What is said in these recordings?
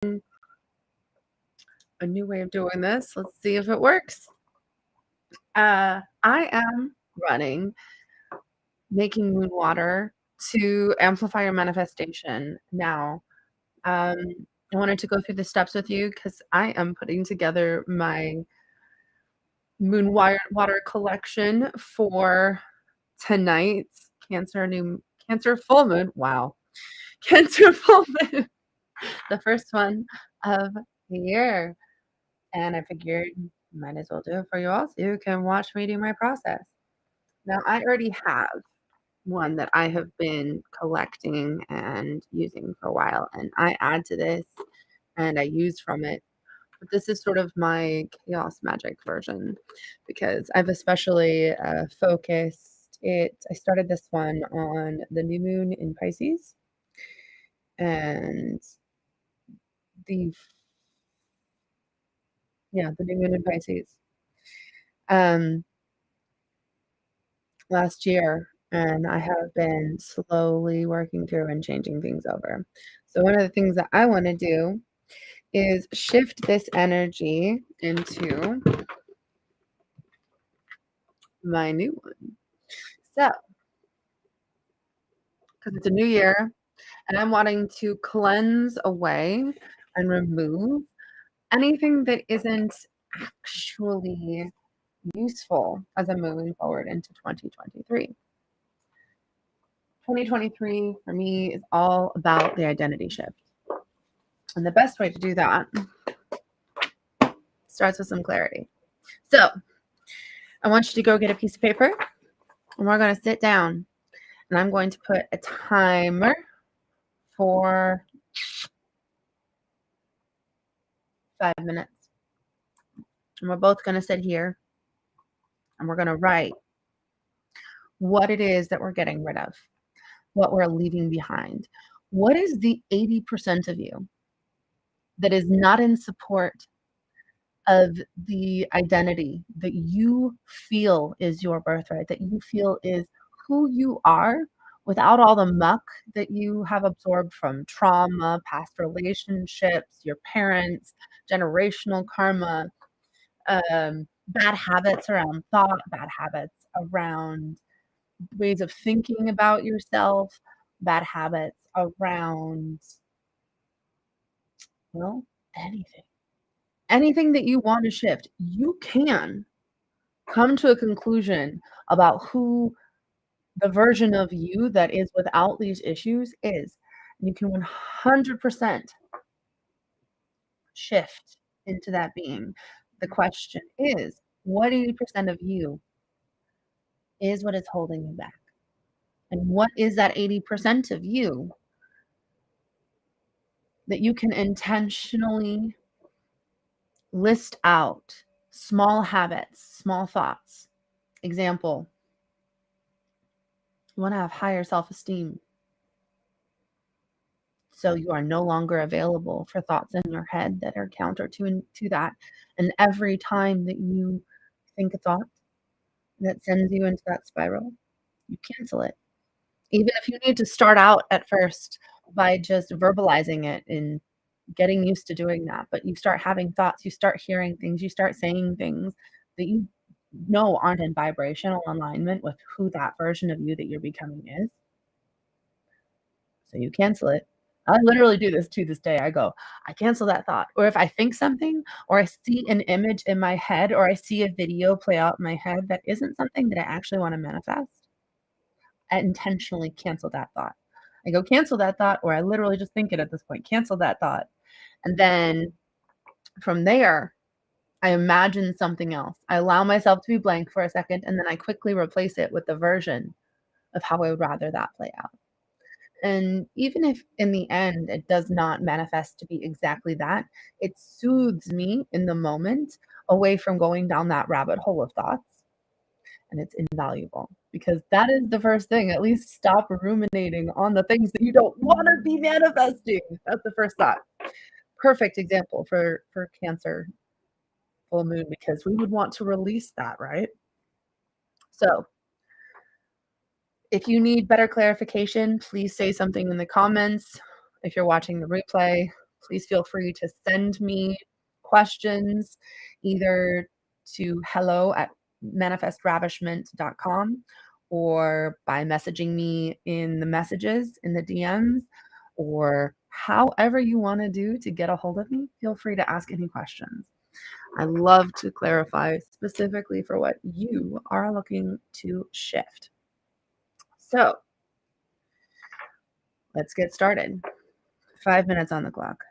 a new way of doing this. Let's see if it works. I am running Making Moon Water to amplify your manifestation now. I wanted to go through the steps with you because I am putting together my water collection for tonight's Cancer full moon. Wow. Cancer full moon. The first one of the year. And I figured might as well do it for you all so you can watch me do my process. Now, I already have one that I have been collecting and using for a while, and I add to this and I use from it. But this is sort of my chaos magic version because I've especially focused it. I started this one on the new moon in Pisces and the the new moon in Pisces last year, and I have been slowly working through and changing things over. So one of the things that I want to do is shift this energy into my new one. So, because it's a new year, and I'm wanting to cleanse away and remove anything that isn't actually useful as I'm moving forward into 2023. 2023 for me is all about the identity shift. And the best way to do that starts with some clarity. So I want you to go get a piece of paper and we're going to sit down and I'm going to put a timer for 5 minutes. And we're both going to sit here and we're going to write what it is that we're getting rid of, what we're leaving behind. What is the 80% of you that is not in support of the identity that you feel is your birthright, that you feel is who you are without all the muck that you have absorbed from trauma, past relationships, your parents, generational karma, bad habits around thought, bad habits around ways of thinking about yourself, bad habits around, well, anything. Anything that you want to shift, you can come to a conclusion about who the version of you that is without these issues is. You can 100% shift into that being. The question is, what 80% of you is what is holding you back? And what is that 80% of you that you can intentionally list out small habits, small thoughts? Example, you want to have higher self-esteem. So you are no longer available for thoughts in your head that are counter to that. And every time that you think a thought that sends you into that spiral, you cancel it. Even if you need to start out at first by just verbalizing it and getting used to doing that, but you start having thoughts, you start hearing things, you start saying things that you know aren't in vibrational alignment with who that version of you that you're becoming is. So you cancel it. I literally do this to this day. I go, I cancel that thought. Or if I think something, or I see an image in my head, or I see a video play out in my head that isn't something that I actually want to manifest, I intentionally cancel that thought. I go, cancel that thought, or I literally just think it at this point, cancel that thought. And then from there, I imagine something else. I allow myself to be blank for a second, and then I quickly replace it with the version of how I would rather that play out. And even if in the end it does not manifest to be exactly that, it soothes me in the moment away from going down that rabbit hole of thoughts. And it's invaluable because that is the first thing. At least stop ruminating on the things that you don't want to be manifesting. That's the first thought. Perfect example for Cancer full moon because we would want to release that, right? So if you need better clarification, please say something in the comments. If you're watching the replay, Please feel free to send me questions either to hello@manifestravishment.com or by messaging me in the messages in the DMs or however you wanna do to get a hold of me, feel free to ask any questions. I love to clarify specifically for what you are looking to shift. So, let's get started. 5 minutes on the clock.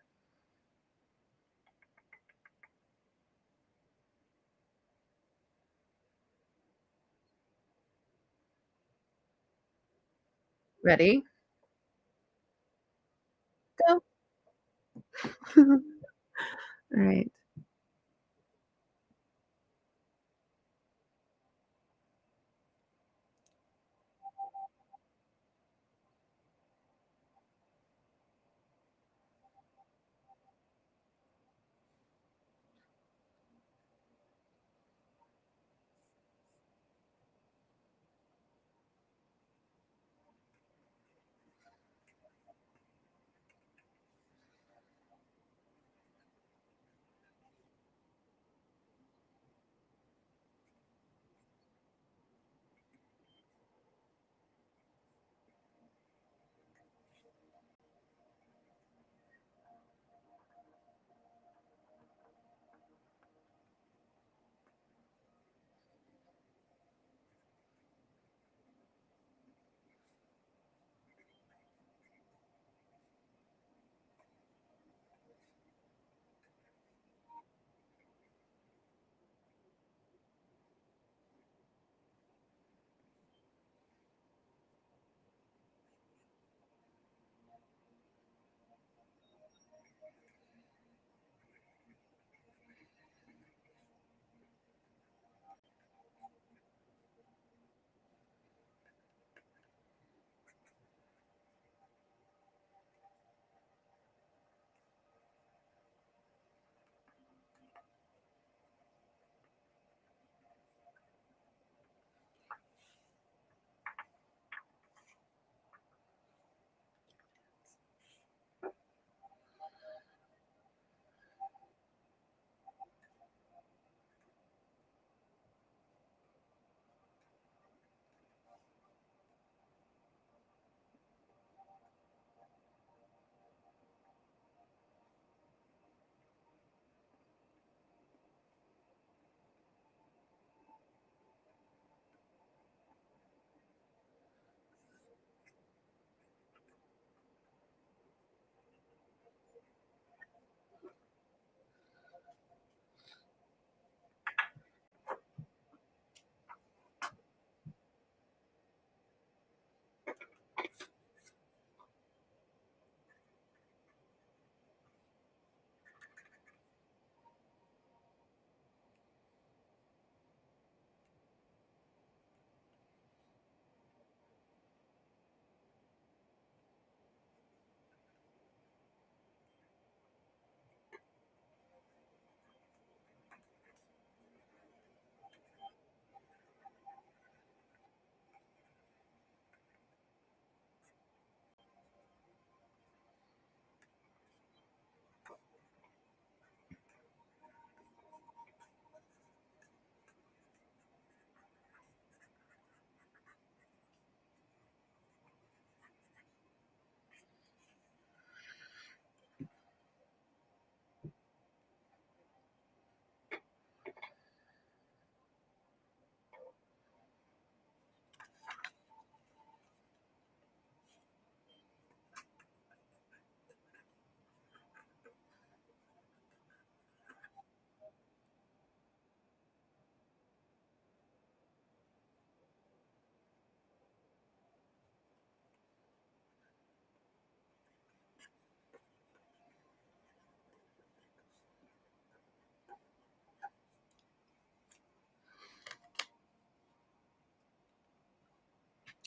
Ready? Go. Alright.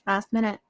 Last minute.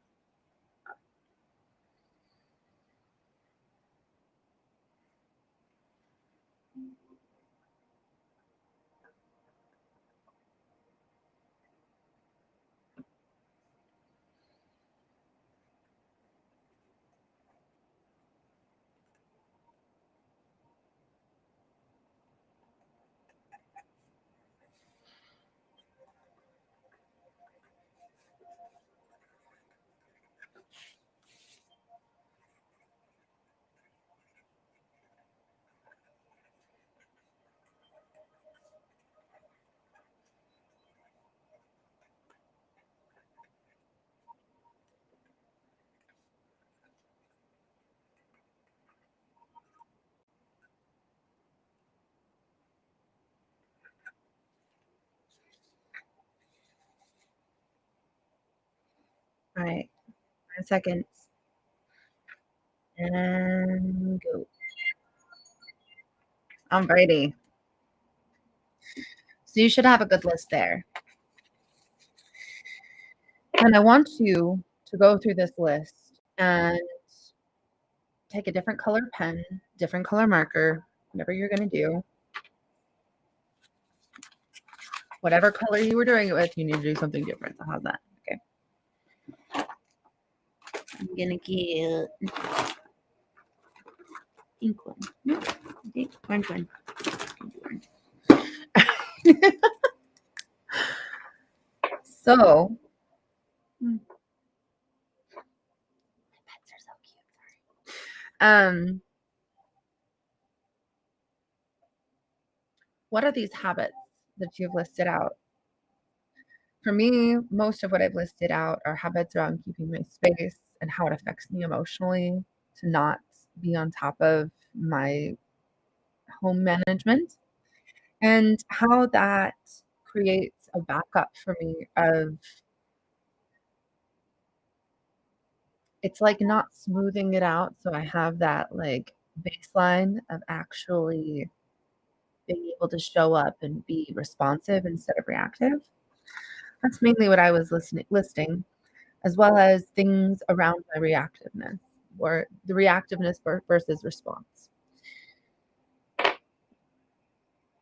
All right, 5 seconds. And go. Alrighty. So you should have a good list there. And I want you to go through this list and take a different color pen, different color marker, whatever you're going to do. Whatever color you were doing it with, you need to do something different. So how's that? Okay. I'm going to get ink one. Okay, orange one. So, my pets are so cute. Sorry. What are these habits that you've listed out? For me, most of what I've listed out are habits around keeping my space and how it affects me emotionally to not be on top of my home management and how that creates a backup for me of it's like not smoothing it out. So I have that like baseline of actually being able to show up and be responsive instead of reactive. That's mainly what I was listing, as well as things around my reactiveness or the reactiveness versus response,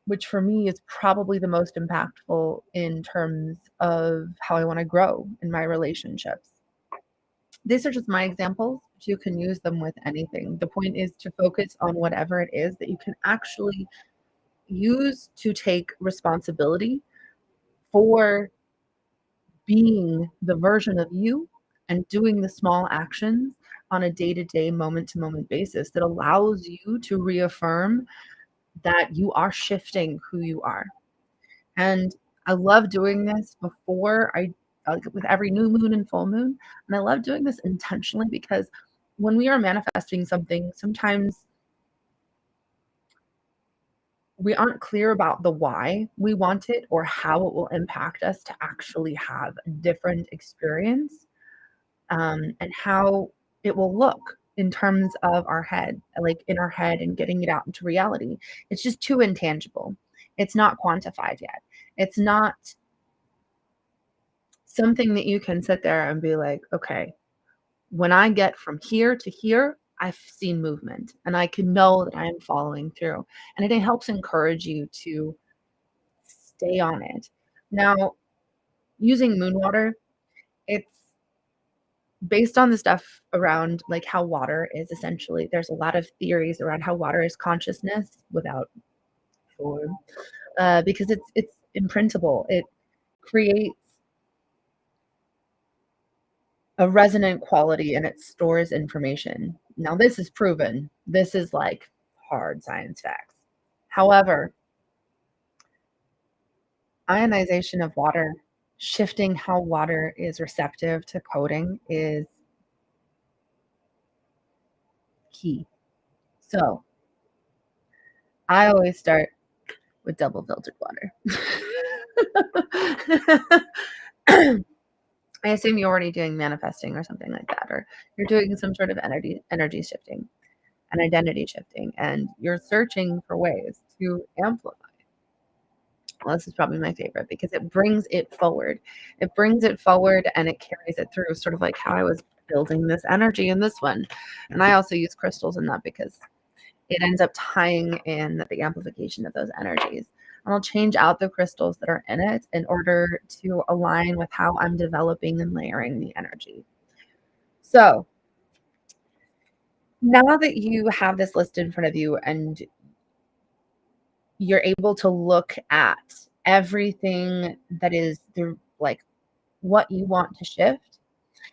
which for me is probably the most impactful in terms of how I want to grow in my relationships. These are just my examples, but you can use them with anything. The point is to focus on whatever it is that you can actually use to take responsibility for being the version of you and doing the small actions on a day-to-day, moment-to-moment basis that allows you to reaffirm that you are shifting who you are. And I love doing this before I like with every new moon and full moon. And I love doing this intentionally because when we are manifesting something, sometimes we aren't clear about the why we want it or how it will impact us to actually have a different experience, and how it will look in terms of our head, like in our head and getting it out into reality. It's just too intangible. It's not quantified yet. It's not something that you can sit there and be like, okay, when I get from here to here, I've seen movement and I can know that I am following through. And it helps encourage you to stay on it. Now, using moon water, it's based on the stuff around like how water is essentially, there's a lot of theories around how water is consciousness without form, because it's imprintable. It creates a resonant quality and it stores information. Now, this is proven. This is like hard science facts. However, ionization of water, shifting how water is receptive to coding is key. So I always start with double filtered water. I assume you're already doing manifesting or something like that, or you're doing some sort of energy shifting and identity shifting, and you're searching for ways to amplify. Well, this is probably my favorite because it brings it forward. It brings it forward and it carries it through, sort of like how I was building this energy in this one. And I also use crystals in that because it ends up tying in the amplification of those energies. And I'll change out the crystals that are in it in order to align with how I'm developing and layering the energy. So now that you have this list in front of you and you're able to look at everything that is the like what you want to shift,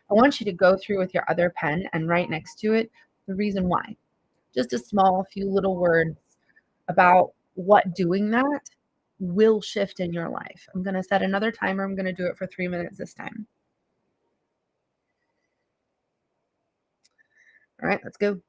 I want you to go through with your other pen and write next to it the reason why. Just a small few little words about what doing that will shift in your life. I'm gonna set another timer. I'm gonna do it for 3 minutes this time. All right, let's go.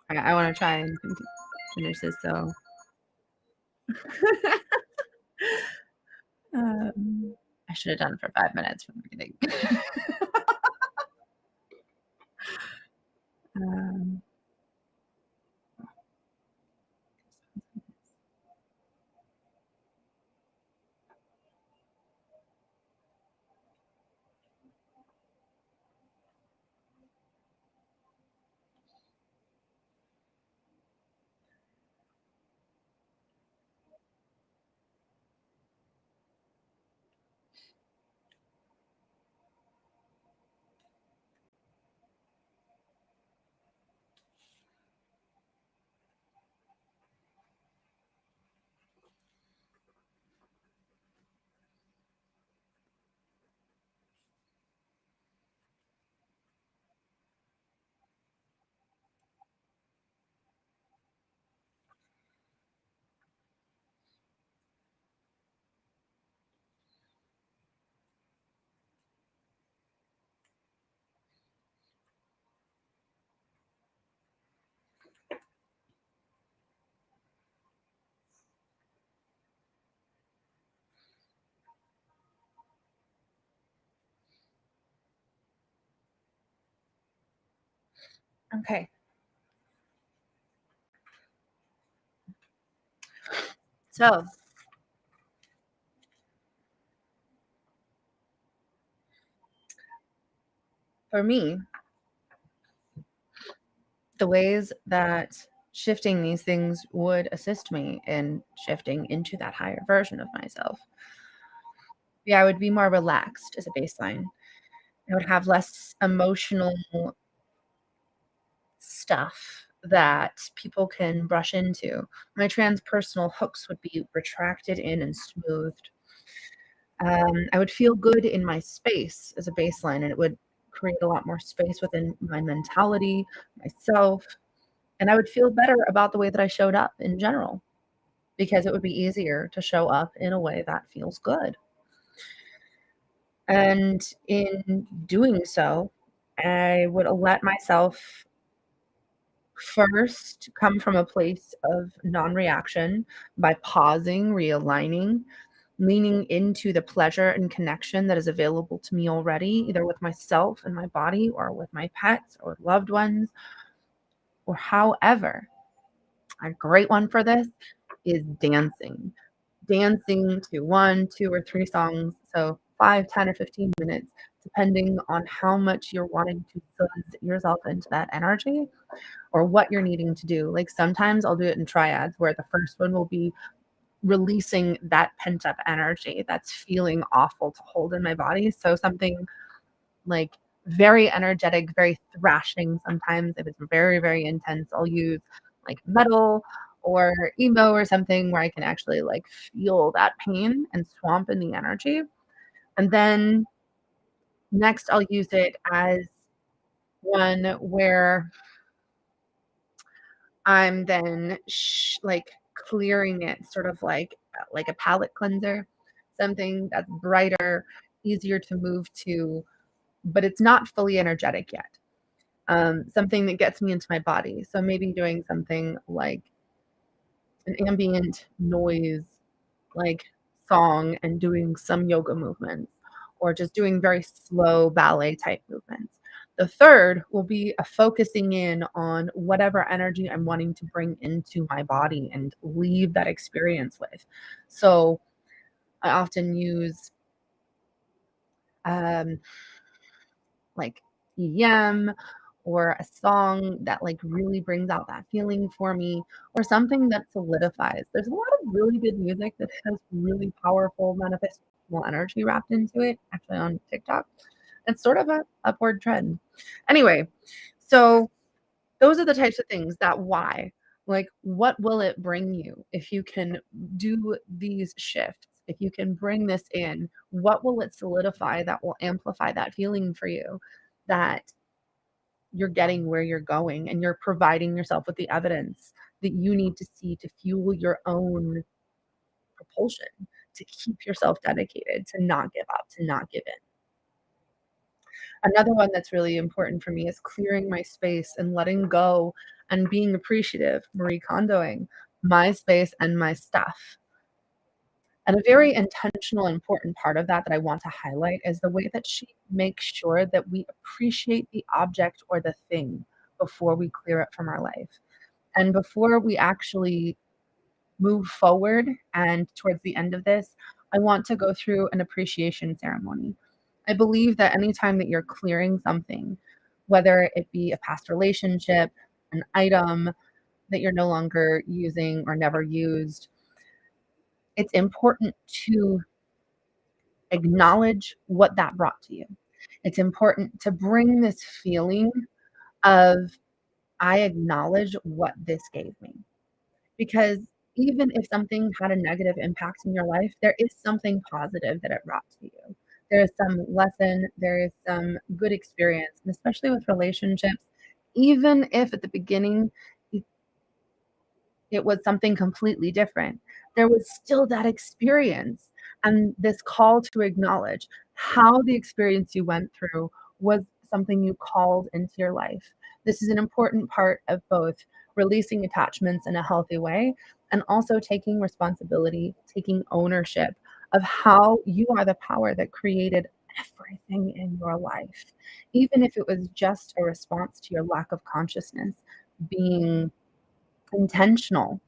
I wanna try and finish this, so I should have done it for 5 minutes from the beginning. Um, okay. So For me, the ways that shifting these things would assist me in shifting into that higher version of myself. Yeah, I would be more relaxed as a baseline. I would have less emotional stuff that people can brush into. My transpersonal hooks would be retracted in and smoothed. I would feel good in my space as a baseline, and it would create a lot more space within my mentality, myself, and I would feel better about the way that I showed up in general because it would be easier to show up in a way that feels good. And in doing so, I would let myself first come from a place of non-reaction by pausing, realigning, leaning into the pleasure and connection that is available to me already, either with myself and my body or with my pets or loved ones or however. A great one for this is dancing. Dancing to 1, 2, or 3 songs, so 5, 10, or 15 minutes, depending on how much you're wanting to fuzz yourself into that energy or what you're needing to do. Like, sometimes I'll do it in triads where the first one will be releasing that pent up energy that's feeling awful to hold in my body. So something like very energetic, very thrashing sometimes. If it's very, very intense, I'll use like metal or emo or something where I can actually like feel that pain and swamp in the energy. And then next I'll use it as one where I'm then like clearing it, sort of like a palette cleanser, something that's brighter, easier to move to, but it's not fully energetic yet. Something that gets me into my body. So maybe doing something like an ambient noise, like song, and doing some yoga movements, or just doing very slow ballet type movements. The third will be a focusing in on whatever energy I'm wanting to bring into my body and leave that experience with. So I often use um, like EDM or a song that like really brings out that feeling for me or something that solidifies. There's a lot of really good music that has really powerful manifestational energy wrapped into it, actually on TikTok. It's sort of a upward trend. Anyway, so those are the types of things that why. Like, what will it bring you if you can do these shifts? If you can bring this in, what will it solidify that will amplify that feeling for you that you're getting where you're going and you're providing yourself with the evidence that you need to see to fuel your own propulsion, to keep yourself dedicated, to not give up, to not give in. Another one that's really important for me is clearing my space and letting go and being appreciative, Marie Kondoing my space and my stuff. And a very intentional, important part of that that I want to highlight is the way that she makes sure that we appreciate the object or the thing before we clear it from our life. And before we actually move forward and towards the end of this, I want to go through an appreciation ceremony. I believe that anytime that you're clearing something, whether it be a past relationship, an item that you're no longer using or never used, it's important to acknowledge what that brought to you. It's important to bring this feeling of, I acknowledge what this gave me. Because even if something had a negative impact in your life, there is something positive that it brought to you. There is some lesson, there is some good experience, and especially with relationships, even if at the beginning it was something completely different. There was still that experience and this call to acknowledge how the experience you went through was something you called into your life. This is an important part of both releasing attachments in a healthy way and also taking responsibility, taking ownership of how you are the power that created everything in your life. Even if it was just a response to your lack of consciousness, being intentional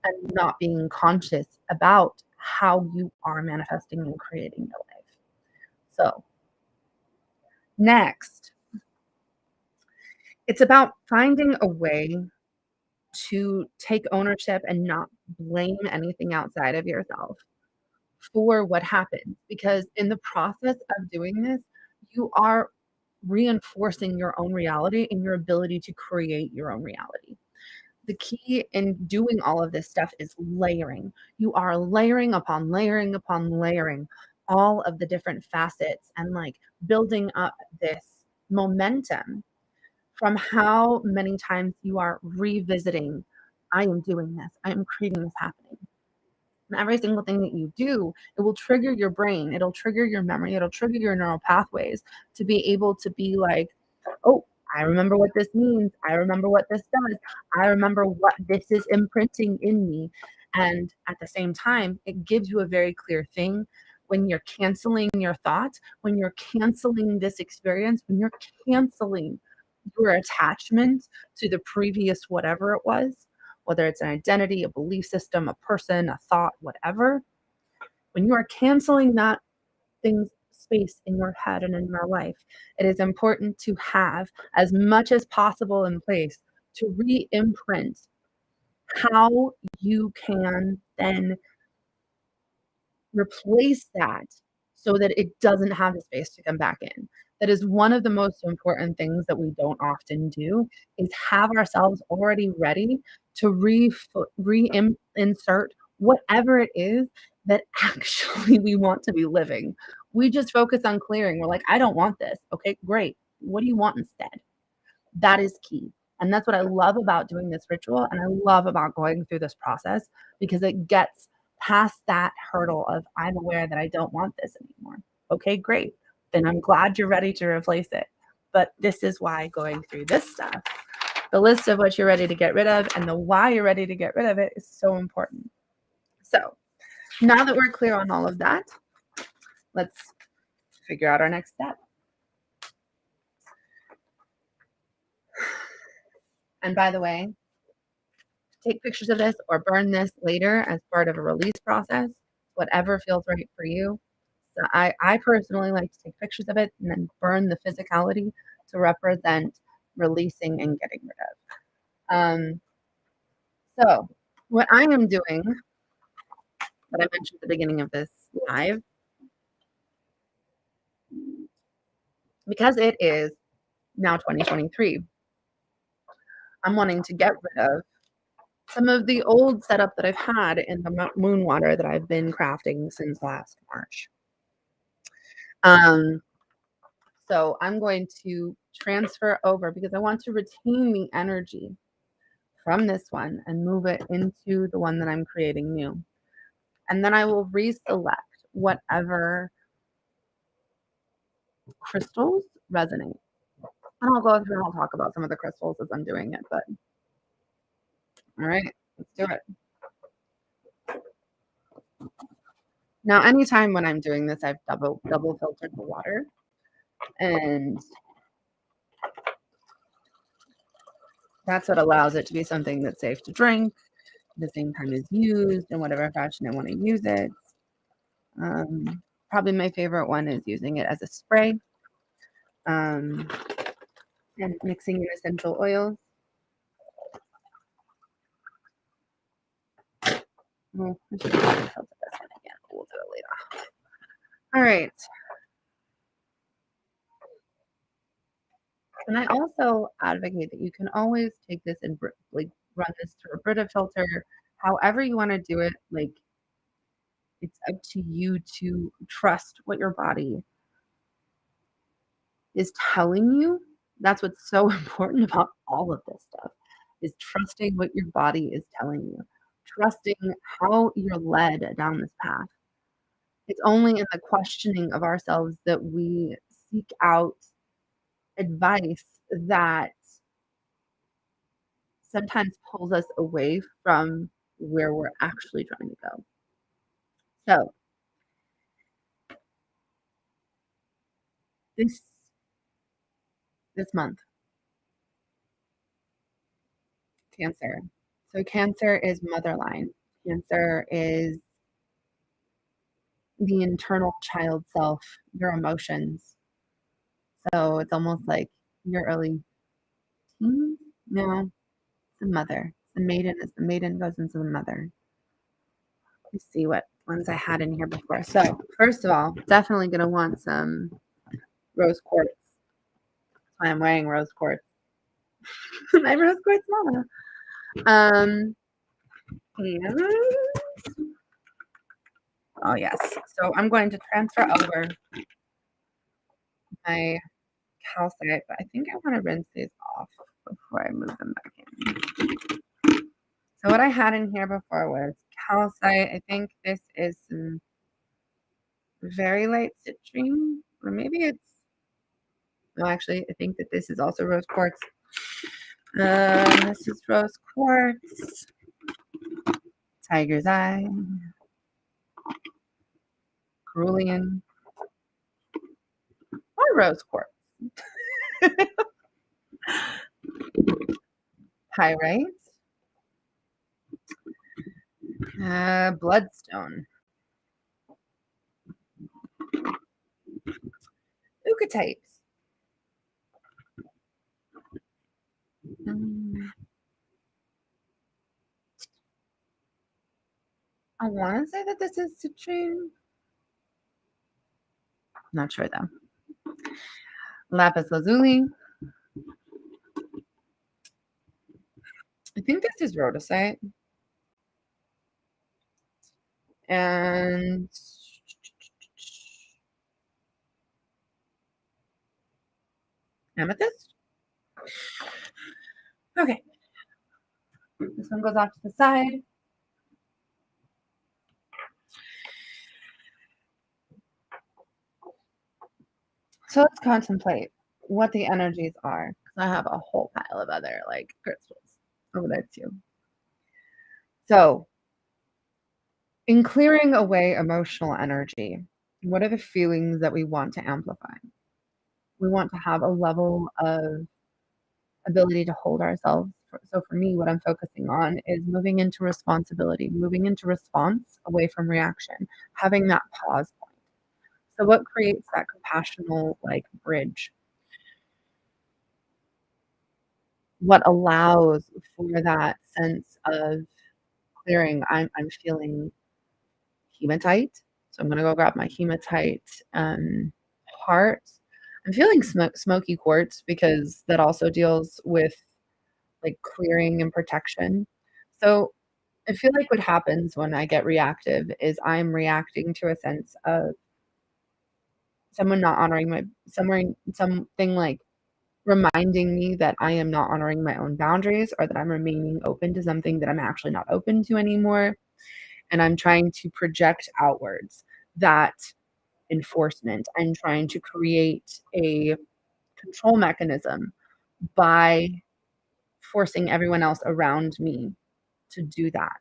and not being conscious about how you are manifesting and creating your life. So, next, It's about finding a way to take ownership and not blame anything outside of yourself for what happened, because in the process of doing this, you are reinforcing your own reality and your ability to create your own reality. The key in doing all of this stuff is layering. You are layering upon layering upon layering all of the different facets and like building up this momentum from how many times you are revisiting, I am doing this, I am creating this happening. And every single thing that you do, it will trigger your brain, it'll trigger your memory, it'll trigger your neural pathways to be able to be like, oh, I remember what this means. I remember what this does. I remember what this is imprinting in me. And at the same time, it gives you a very clear thing when you're canceling your thoughts, when you're canceling this experience, when you're canceling your attachment to the previous whatever it was, whether it's an identity, a belief system, a person, a thought, whatever, when you are canceling that things space in your head and in your life, it is important to have as much as possible in place to re-imprint how you can then replace that so that it doesn't have the space to come back in. That is one of the most important things that we don't often do is have ourselves already ready to insert whatever it is that actually we want to be living. We just focus on clearing. We're like, I don't want this. Okay, great. What do you want instead? That is key. And that's what I love about doing this ritual. And I love about going through this process because it gets past that hurdle of I'm aware that I don't want this anymore. Okay, great. Then I'm glad you're ready to replace it. But this is why going through this stuff, the list of what you're ready to get rid of and the why you're ready to get rid of it is so important. So now that we're clear on all of that, let's figure out our next step. And by the way, take pictures of this or burn this later as part of a release process, whatever feels right for you. So I personally like to take pictures of it and then burn the physicality to represent releasing and getting rid of. So what I am doing that I mentioned at the beginning of this live, because it is now 2023, I'm wanting to get rid of some of the old setup that I've had in the moon water that I've been crafting since last March. Um, so I'm going to transfer over because I want to retain the energy from this one and move it into the one that I'm creating new. And then I will reselect whatever crystals resonate. And I'll go through and I'll talk about some of the crystals as I'm doing it, but all right, let's do it. Now, anytime when I'm doing this, I've double filtered the water, and that's what allows it to be something that's safe to drink, at the same time as used in whatever fashion I want to use it. Probably my favorite one is using it as a spray and mixing in essential oils. Oh, I should have filtered this one again. We'll do it later. All right. And I also advocate that you can always take this and like run this through a Brita filter, however you want to do it. Like it's up to you to trust what your body is telling you. That's what's so important about all of this stuff is trusting what your body is telling you, trusting how you're led down this path. It's only in the questioning of ourselves that we seek out advice that sometimes pulls us away from where we're actually trying to go. So this this month, Cancer. So Cancer is motherline. Cancer is the internal child self, your emotions. So it's almost like your early Mhm. No, it's the mother. The maiden is the maiden goes into the mother. Let me see what ones I had in here before. So, first of all, definitely gonna want some rose quartz. That's why I'm wearing rose quartz. My rose quartz mama. Um, and oh yes. So I'm going to transfer over my calcite, but I think I want to rinse these off before I move them back in. So what I had in here before was calcite. I think this is some very light citrine, or maybe it's no, actually, I think that this is also rose quartz. This is rose quartz, tiger's eye, cerulean, or rose quartz, pyrite, bloodstone, leucotite. Mm, I want to say that this is citrine. Not sure though. Lapis lazuli. I think this is rhodocite. And amethyst. Okay, this one goes off to the side. So let's contemplate what the energies are. I have a whole pile of other like crystals over there too. So, in clearing away emotional energy, what are the feelings that we want to amplify? We want to have a level of ability to hold ourselves. So, for me, what I'm focusing on is moving into responsibility, moving into response away from reaction, having that pause point. So, what creates that compassional like bridge? What allows for that sense of clearing? I'm feeling hematite. So I'm gonna go grab my hematite heart. I'm feeling smoky quartz because that also deals with like clearing and protection. So I feel like what happens when I get reactive is I'm reacting to a sense of someone not honoring my something like reminding me that I am not honoring my own boundaries or that I'm remaining open to something that I'm actually not open to anymore. And I'm trying to project outwards that enforcement. I'm trying to create a control mechanism by forcing everyone else around me to do that.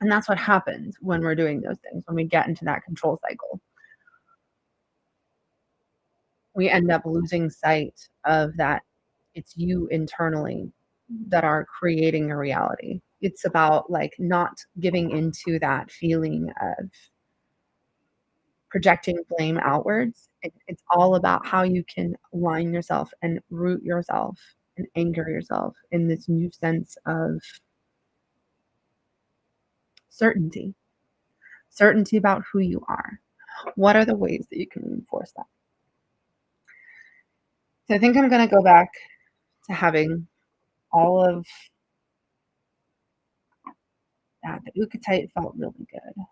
And that's what happens when we're doing those things, when we get into that control cycle. We end up losing sight of that it's you internally that are creating a reality. It's about like not giving into that feeling of projecting blame outwards. It's all about how you can align yourself and root yourself and anchor yourself in this new sense of certainty, certainty about who you are. What are the ways that you can reinforce that? So I think I'm going to go back to having all of that. The Ukatite felt really good.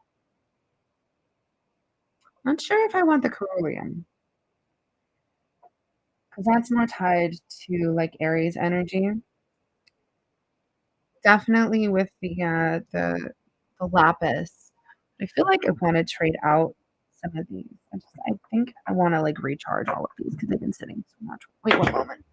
Not sure if I want the cerulean because that's more tied to like Aries energy. Definitely with the lapis. I feel like I wanna trade out some of these. I think I wanna, like, recharge all of these because 'cause they've been sitting so much. Wait one moment.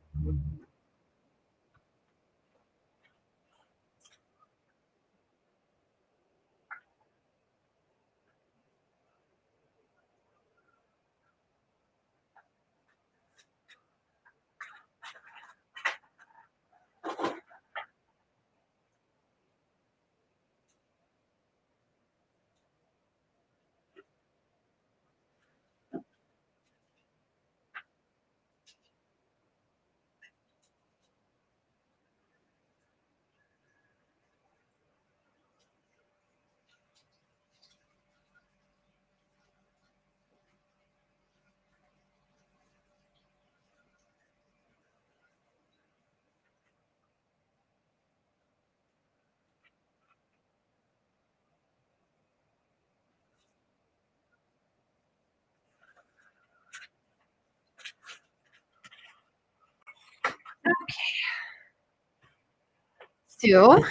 2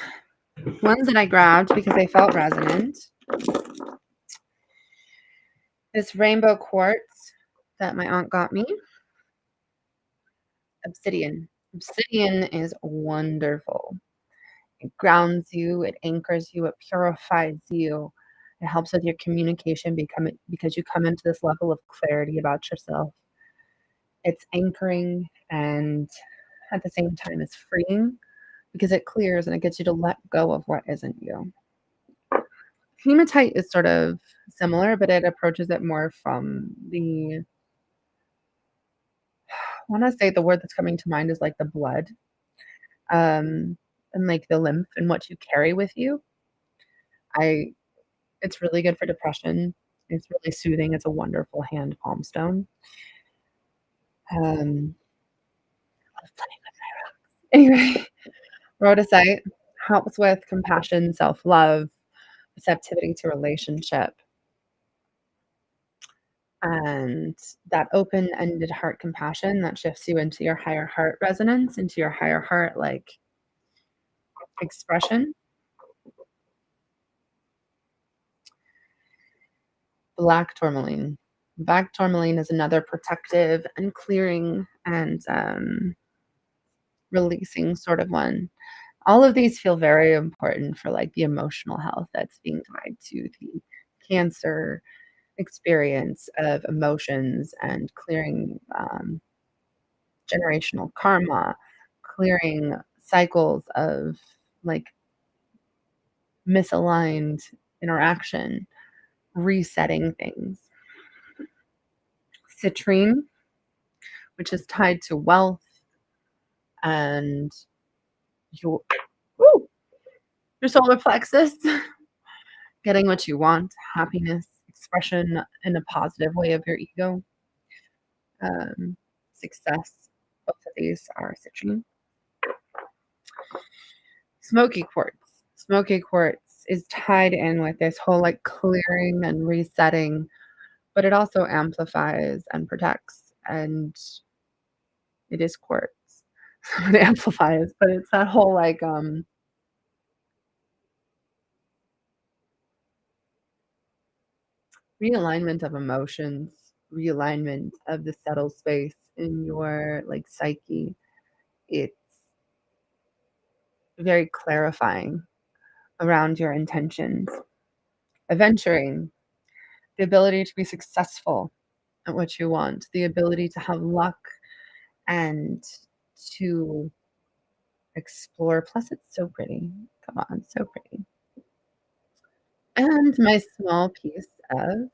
ones that I grabbed because they felt resonant. This rainbow quartz that my aunt got me. Obsidian. Obsidian is wonderful. It grounds you, it anchors you, it purifies you. It helps with your communication because you come into this level of clarity about yourself. It's anchoring and at the same time it's freeing because it clears and it gets you to let go of what isn't you. Hematite is sort of similar, but it approaches it more from the I wanna say the word that's coming to mind is like the blood, and like the lymph and what you carry with you. I It's really good for depression. It's really soothing. It's a wonderful hand palm stone. I love playing with my rocks. Anyway, rhodosite helps with compassion, self-love, receptivity to relationship, and that open-ended heart compassion that shifts you into your higher heart resonance, into your higher heart, like, expression. Black tourmaline. Black tourmaline is another protective and clearing and, releasing sort of one. All of these feel very important for, like, the emotional health that's being tied to the cancer experience of emotions and clearing, generational karma, clearing cycles of, like, misaligned interaction, resetting things. Citrine, which is tied to wealth and your woo, your solar plexus, getting what you want, happiness, expression in a positive way of your ego, success. Both of these are citrine. Smoky quartz. Smoky quartz is tied in with this whole like clearing and resetting, but it also amplifies and protects, and it is quartz. So it amplifies, but it's that whole like realignment of emotions, realignment of the subtle space in your like psyche. It's very clarifying around your intentions. Adventuring, the ability to be successful at what you want, the ability to have luck and to explore. Plus, it's so pretty. Come on, so pretty. And my small piece of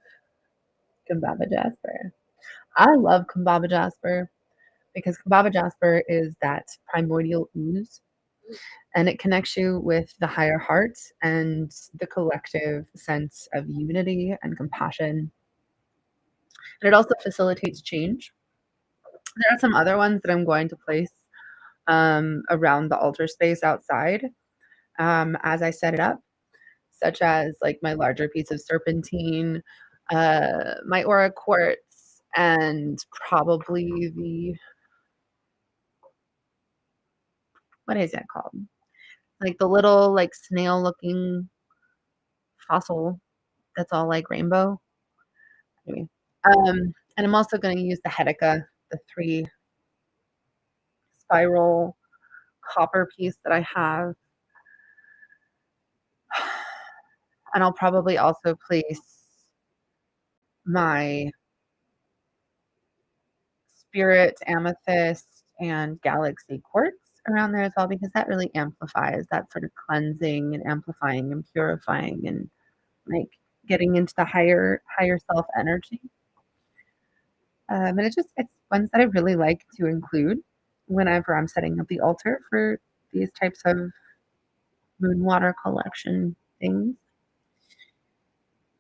Kumbaba Jasper. I love Kumbaba Jasper because Kumbaba Jasper is that primordial ooze and it connects you with the higher heart and the collective sense of unity and compassion. And it also facilitates change. There are some other ones that I'm going to place around the altar space outside as I set it up, such as like my larger piece of serpentine, my aura quartz, and probably the what is that called? Like the little like snail looking fossil that's all like rainbow. Anyway, and I'm also going to use the Hetica, the 3 spiral copper piece that I have. And I'll probably also place my spirit amethyst and galaxy quartz around there as well because that really amplifies that sort of cleansing and amplifying and purifying and like getting into the higher self energy. And it's ones that I really like to include whenever I'm setting up the altar for these types of moon water collection things.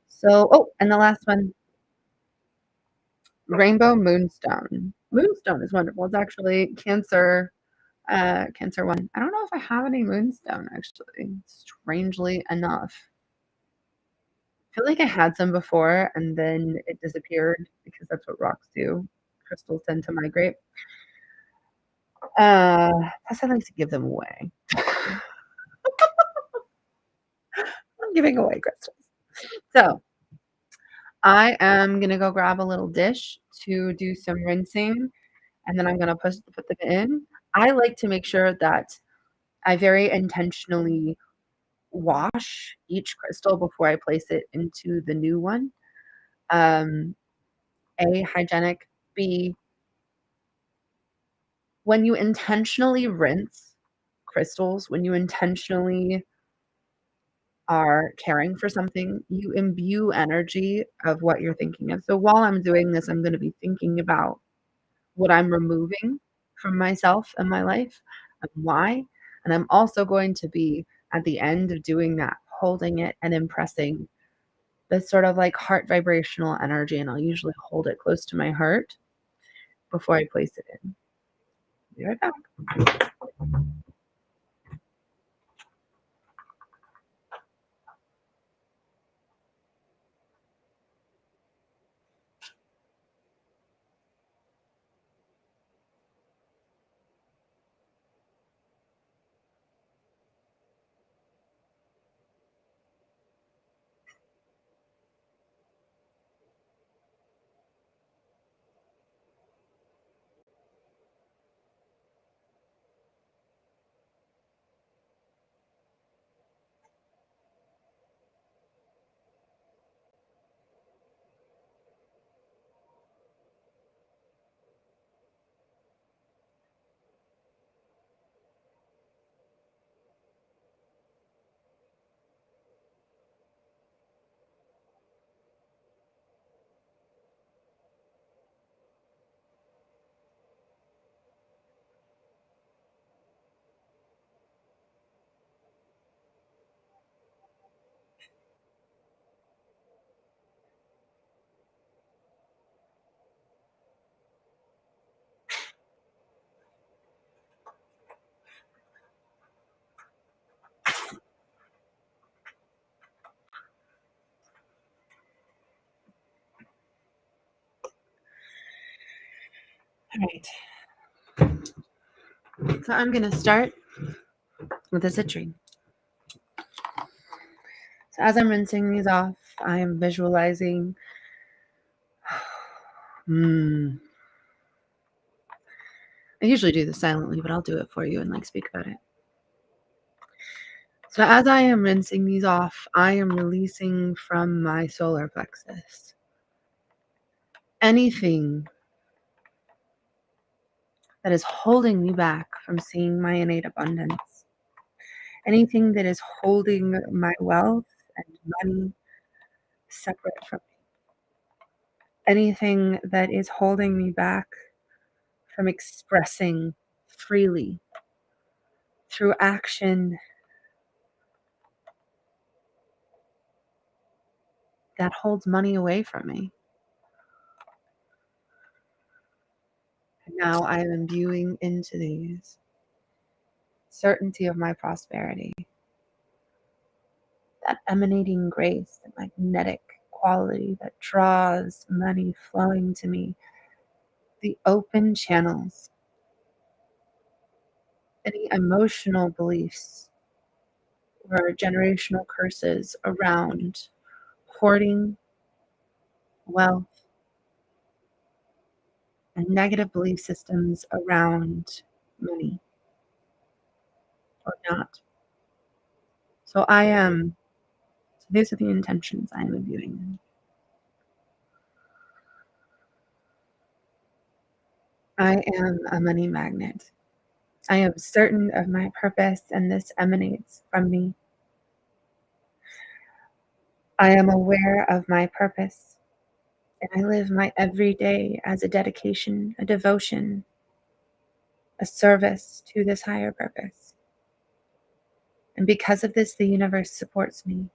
So, oh, and the last one, rainbow moonstone. Moonstone is wonderful. It's actually Cancer one. I don't know if I have any moonstone actually, strangely enough. I feel like I had some before and then it disappeared because that's what rocks do. Crystals tend to migrate. Plus I like to give them away. giving away crystals. So, I am gonna go grab a little dish to do some rinsing, and then I'm gonna put them in. I like to make sure that I very intentionally wash each crystal before I place it into the new one. Um, A, hygienic. B, when you intentionally rinse crystals, when you intentionally are caring for something, you imbue energy of what you're thinking of. So while I'm doing this, I'm gonna be thinking about what I'm removing from myself and my life and why. And I'm also going to be, at the end of doing that, holding it and impressing this sort of like heart vibrational energy. And I'll usually hold it close to my heart before I place it in. Be right back. All right. So I'm going to start with a citrine. So as I'm rinsing these off, I am visualizing. I usually do this silently, but I'll do it for you and like speak about it. So as I am rinsing these off, I am releasing from my solar plexus anything that is holding me back from seeing my innate abundance, anything that is holding my wealth and money separate from me, anything that is holding me back from expressing freely through action that holds money away from me. And now I am imbuing into these certainty of my prosperity, that emanating grace, the magnetic quality that draws money flowing to me, the open channels, any emotional beliefs or generational curses around hoarding wealth and negative belief systems around money or not. So these are the intentions I am imbuing. I am a money magnet. I am certain of my purpose, and this emanates from me. I am aware of my purpose, and I live my every day as a dedication, a devotion, a service to this higher purpose. And because of this, the universe supports me.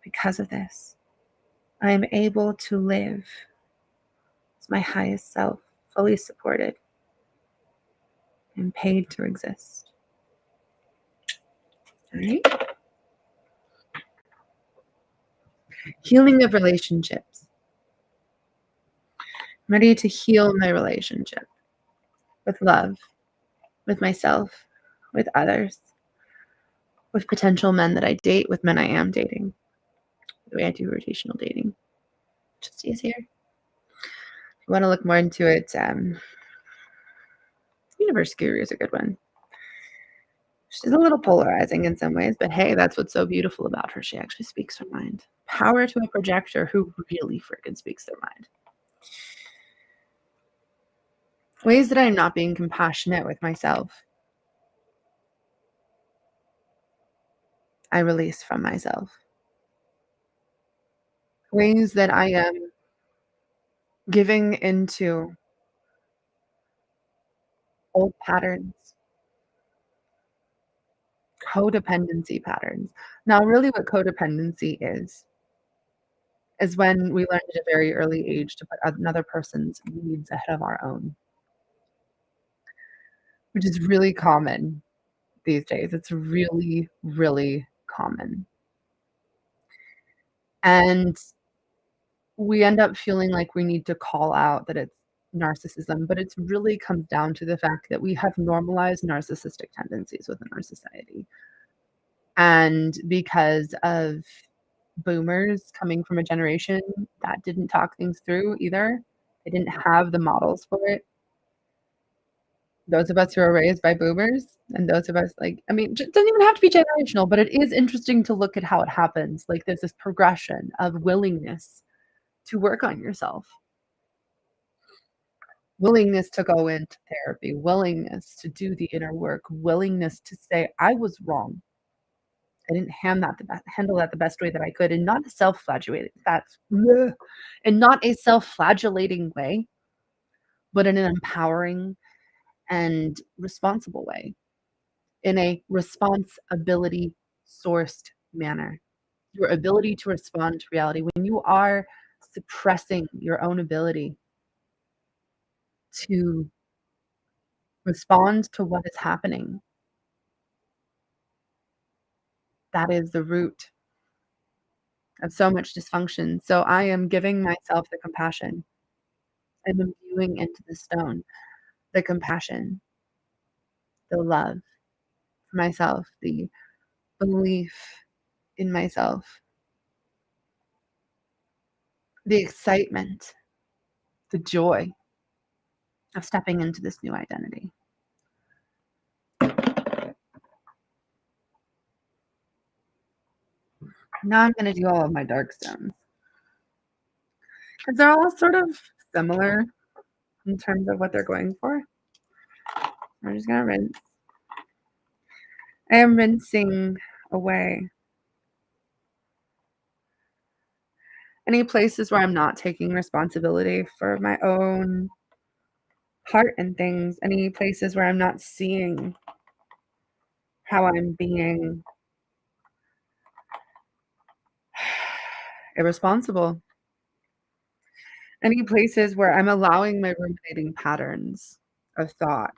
Because of this, I am able to live as my highest self, fully supported and paid to exist. All right? Healing of relationships. I'm ready to heal my relationship with love, with myself, with others. with potential men that I date, with men I am dating, the way I do rotational dating. Just easier. If you wanna look more into it, Universe Guru is a good one. She's a little polarizing in some ways, but hey, that's what's so beautiful about her. She actually speaks her mind. Power to a projector who really freaking speaks their mind. Ways that I'm not being compassionate with myself. I release from myself. Ways that I am giving into old patterns, codependency patterns. Now, really what codependency is when we learn at a very early age to put another person's needs ahead of our own, which is really common these days. It's really, really common. And we end up feeling like we need to call out that it's narcissism, but it's really comes down to the fact that we have normalized narcissistic tendencies within our society. And because of boomers coming from a generation that didn't talk things through either, they didn't have the models for it. Those of us who are raised by boomers and those of us like, I mean, it doesn't even have to be generational, but it is interesting to look at how it happens. Like there's this progression of willingness to work on yourself, willingness to go into therapy, willingness to do the inner work, willingness to say, I was wrong. I didn't handle that the best way that I could, and not a self-flagellating that's bleh, and not a self-flagellating way, but in an empowering and responsible way, in a responsibility sourced manner. Your ability to respond to reality when you are suppressing your own ability to respond to what is happening, that is the root of so much dysfunction. So I am giving myself the compassion. I'm imbuing into the stone the compassion, the love for myself, the belief in myself, the excitement, the joy of stepping into this new identity. Now I'm going to do all of my dark stones because they're all sort of similar in terms of what they're going for. I'm just going to rinse. I am rinsing away any places where I'm not taking responsibility for my own heart and things, any places where I'm not seeing how I'm being irresponsible, any places where I'm allowing my ruminating patterns of thought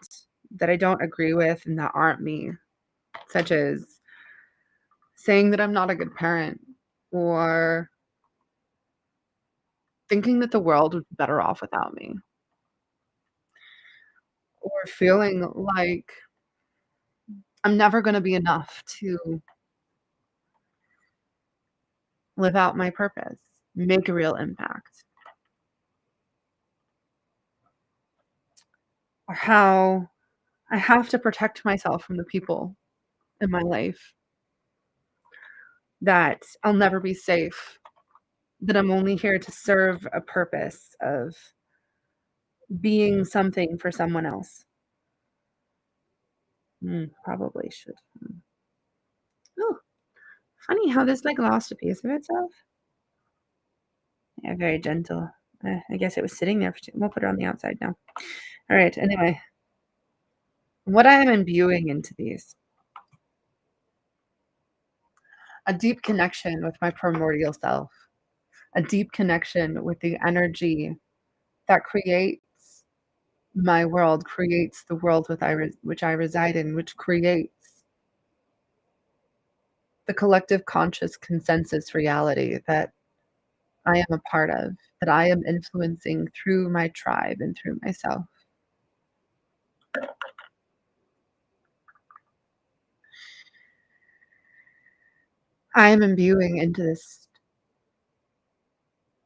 that I don't agree with and that aren't me, such as saying that I'm not a good parent or thinking that the world would be better off without me or feeling like I'm never going to be enough to live out my purpose, make a real impact, or how I have to protect myself from the people in my life that I'll never be safe, that I'm only here to serve a purpose of being something for someone else. Probably should. Oh, funny how this like lost a piece of itself. Yeah, very gentle. I guess it was sitting there for too. We'll put it on the outside now. All right. Anyway, what I am imbuing into these a deep connection with my primordial self, a deep connection with the energy that creates my world, creates the world which I reside in, which creates the collective conscious consensus reality that I am a part of, that I am influencing through my tribe and through myself. I am imbuing into this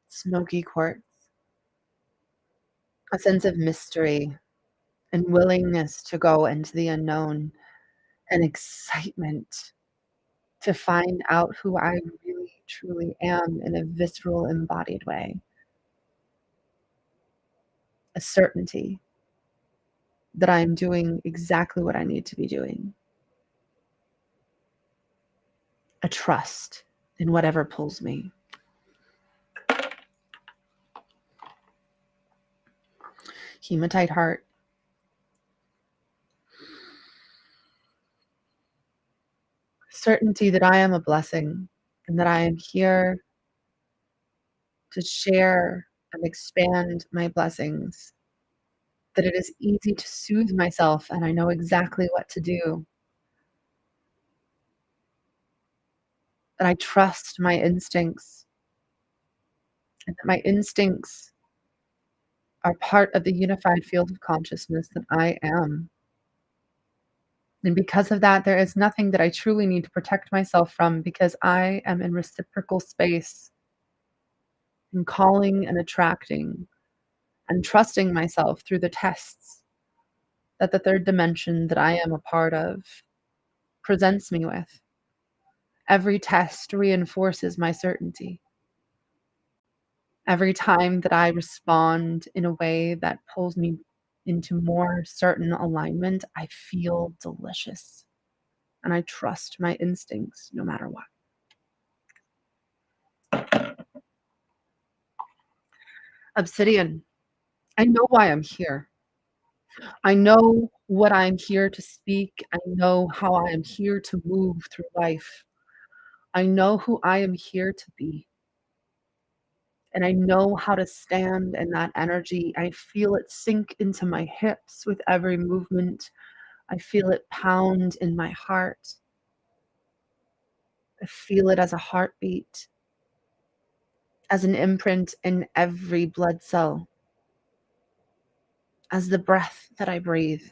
smoky quartz a sense of mystery and willingness to go into the unknown and excitement to find out who I really truly am in a visceral, embodied way. A certainty that I'm doing exactly what I need to be doing. A trust in whatever pulls me. Hematite heart. Certainty that I am a blessing and that I am here to share and expand my blessings. That it is easy to soothe myself and I know exactly what to do. That I trust my instincts and that my instincts are part of the unified field of consciousness that I am. And because of that, there is nothing that I truly need to protect myself from because I am in reciprocal space and calling and attracting and trusting myself through the tests that the third dimension that I am a part of presents me with. Every test reinforces my certainty. Every time that I respond in a way that pulls me into more certain alignment, I feel delicious and I trust my instincts no matter what. Obsidian, I know why I'm here. I know what I'm here to speak. I know how I am here to move through life. I know who I am here to be. And I know how to stand in that energy. I feel it sink into my hips with every movement. I feel it pound in my heart. I feel it as a heartbeat, as an imprint in every blood cell, as the breath that I breathe.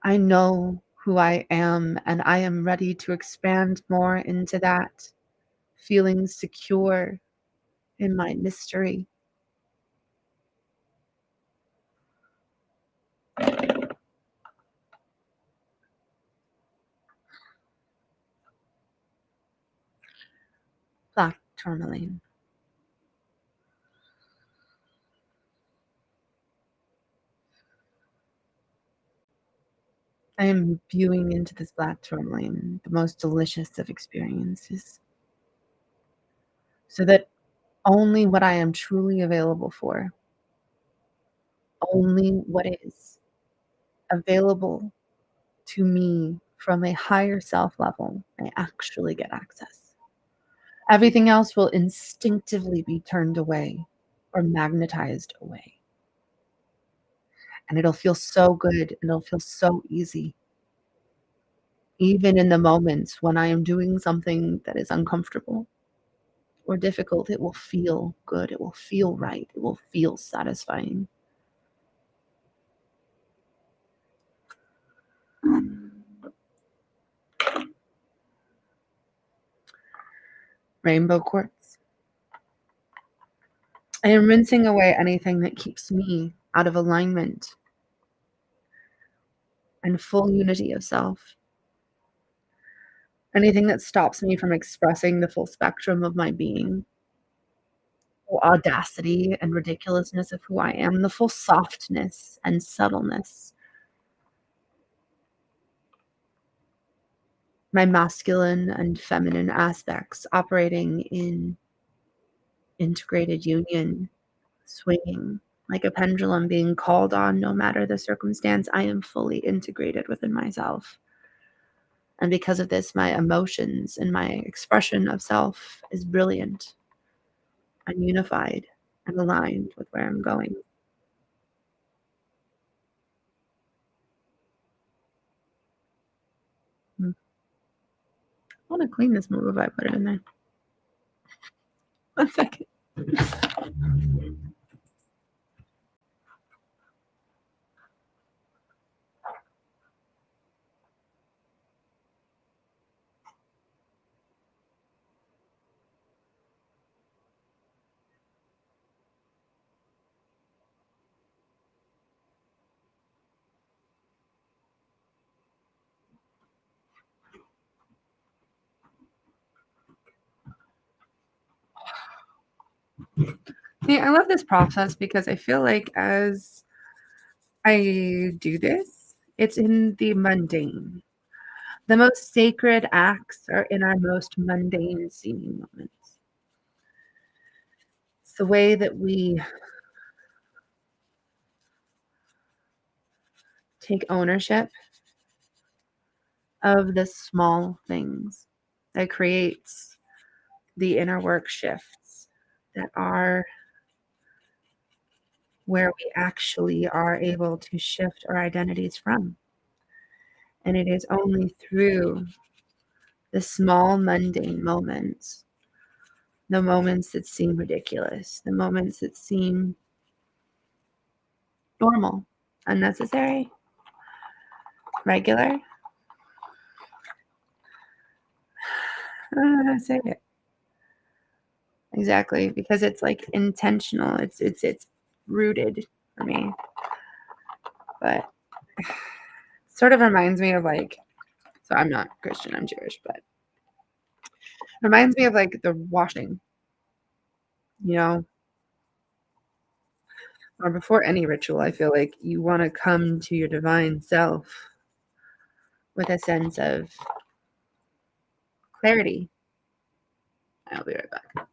I know who I am, and I am ready to expand more into that, feeling secure in my mystery. Black tourmaline. I am viewing into this black tourmaline, the most delicious of experiences, so that only what I am truly available for, only what is available to me from a higher self level, I actually get access. Everything else will instinctively be turned away or magnetized away. And it'll feel so good and it'll feel so easy. Even in the moments when I am doing something that is uncomfortable or difficult, it will feel good. It will feel right. It will feel satisfying. Rainbow quartz. I am rinsing away anything that keeps me out of alignment and full unity of self. Anything that stops me from expressing the full spectrum of my being, the audacity and ridiculousness of who I am, the full softness and subtleness, my masculine and feminine aspects operating in integrated union, swinging like a pendulum being called on no matter the circumstance. I am fully integrated within myself. And because of this, my emotions and my expression of self is brilliant. I'm unified and aligned with where I'm going. I want to clean this more before I put it in there. 1 second. Yeah, I love this process because I feel like as I do this, it's in the mundane. The most sacred acts are in our most mundane seeming moments. It's the way that we take ownership of the small things that creates the inner work shifts that are where we actually are able to shift our identities from. And it is only through the small mundane moments, the moments that seem ridiculous, the moments that seem normal, unnecessary, regular. I don't know how to say it exactly because it's like intentional. It's rooted for me, but sort of reminds me of like. So I'm not Christian. I'm Jewish, but reminds me of like the washing. You know, or before any ritual, I feel like you want to come to your divine self with a sense of clarity. I'll be right back.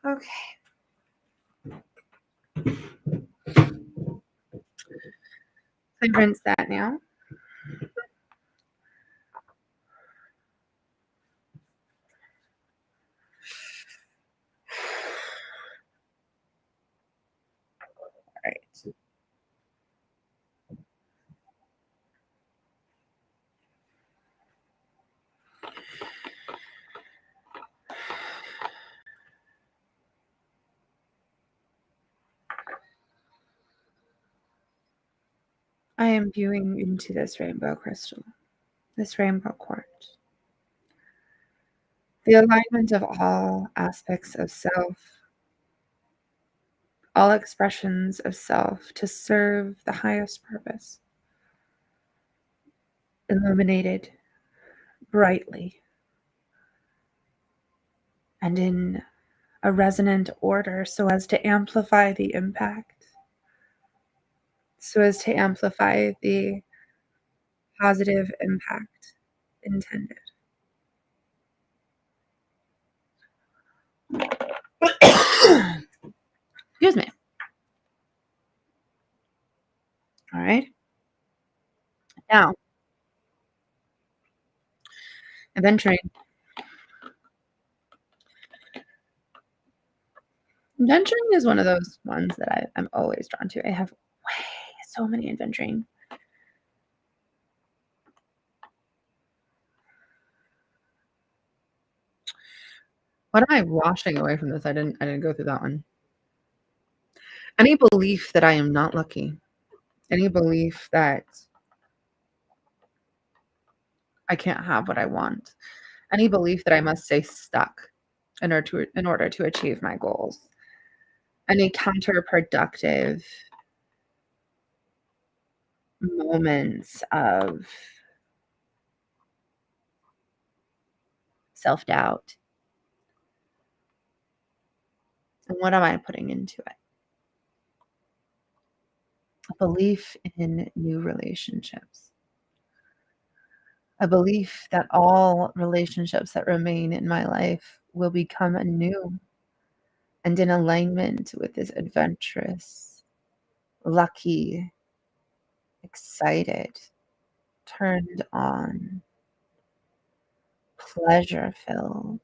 Okay. So I rinse that now. All right. I am viewing into this rainbow crystal, this rainbow quartz. The alignment of all aspects of self, all expressions of self to serve the highest purpose, illuminated brightly and in a resonant order so as to amplify the impact, so as to amplify the positive impact intended. Excuse me. All right. Now, adventuring. Adventuring is one of those ones that I'm always drawn to. I have way so many adventuring. What am I washing away from this? I didn't go through that one. Any belief that I am not lucky, any belief that I can't have what I want, any belief that I must stay stuck in order to achieve my goals, any counterproductive moments of self-doubt. And what am I putting into it? A belief in new relationships. A belief that all relationships that remain in my life will become anew and in alignment with this adventurous, lucky, excited, turned on, pleasure filled.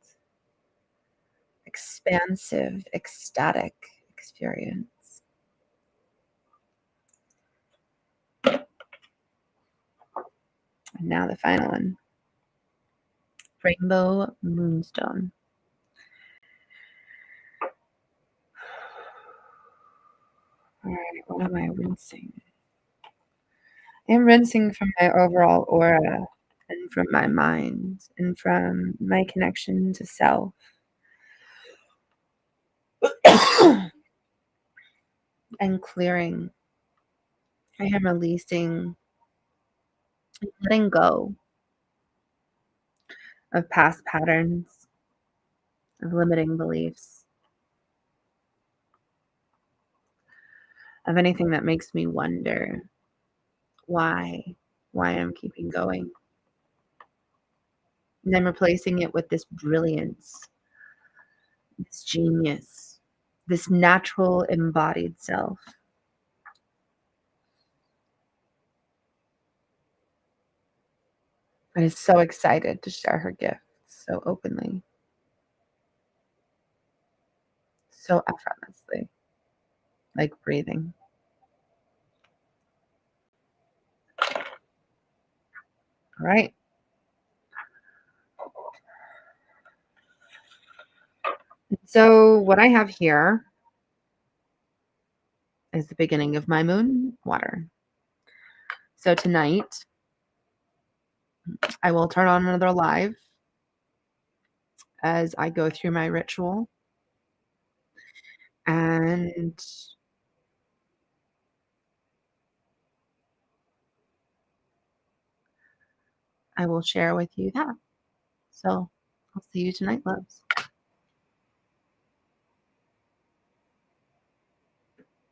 expansive, ecstatic experience. And now the final one. Rainbow Moonstone. All right, what am I rinsing? I'm rinsing from my overall aura and from my mind and from my connection to self. And clearing. I am releasing and letting go of past patterns, of limiting beliefs, of anything that makes me wonder why I'm keeping going. And I'm replacing it with this brilliance, this genius, this natural embodied self. I is so excited to share her gifts so openly, so effortlessly, like breathing. All right. So what I have here is the beginning of my moon water. So tonight I will turn on another live as I go through my ritual, and I will share with you that. So I'll see you tonight, loves.